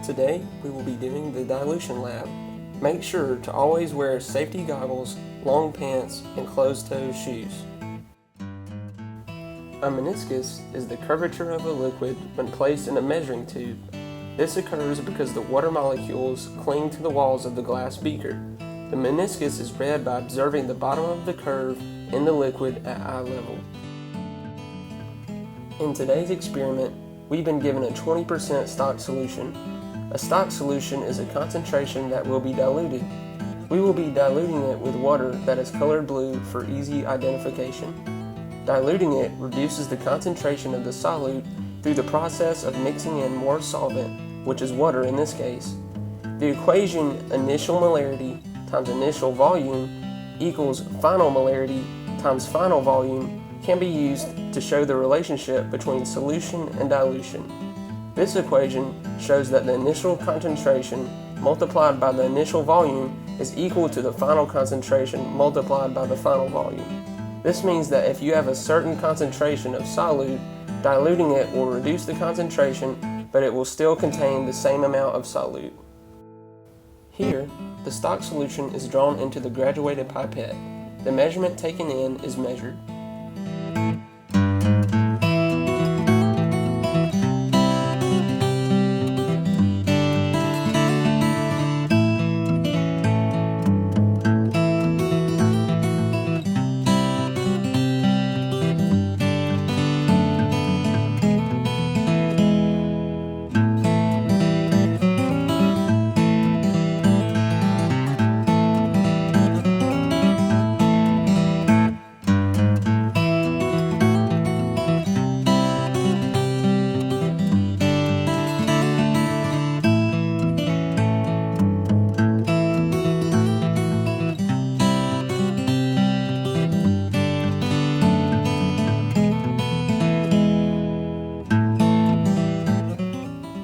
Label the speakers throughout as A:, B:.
A: Today, we will be doing the dilution lab. Make sure to always wear safety goggles, long pants, and closed-toe shoes. A meniscus is the curvature of a liquid when placed in a measuring tube. This occurs because the water molecules cling to the walls of the glass beaker. The meniscus is read by observing the bottom of the curve in the liquid at eye level. In today's experiment, we've been given a 20% stock solution. A stock solution is a concentration that will be diluted. We will be diluting it with water that is colored blue for easy identification. Diluting it reduces the concentration of the solute through the process of mixing in more solvent, which is water in this case. The equation initial molarity times initial volume equals final molarity times final volume can be used to show the relationship between solution and dilution. This equation shows that the initial concentration multiplied by the initial volume is equal to the final concentration multiplied by the final volume. This means that if you have a certain concentration of solute, diluting it will reduce the concentration, but it will still contain the same amount of solute. Here, the stock solution is drawn into the graduated pipette. The measurement taken in is measured.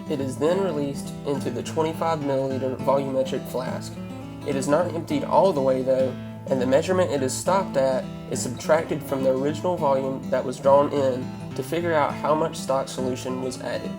A: It is then released into the 25 milliliter volumetric flask. It is not emptied all the way though, and the measurement it is stopped at is subtracted from the original volume that was drawn in to figure out how much stock solution was added.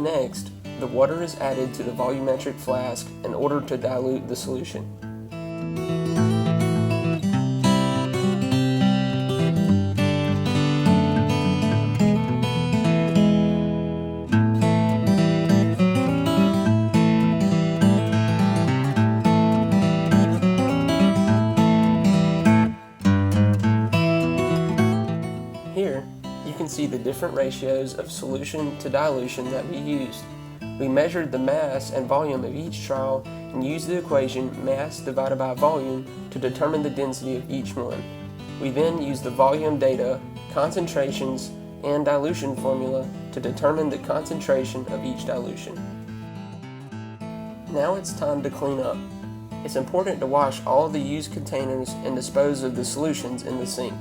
A: Next, the water is added to the volumetric flask in order to dilute the solution. Here, you can see the different ratios of solution to dilution that we used. We measured the mass and volume of each trial and used the equation mass divided by volume to determine the density of each one. We then used the volume data, concentrations, and dilution formula to determine the concentration of each dilution. Now it's time to clean up. It's important to wash all of the used containers and dispose of the solutions in the sink.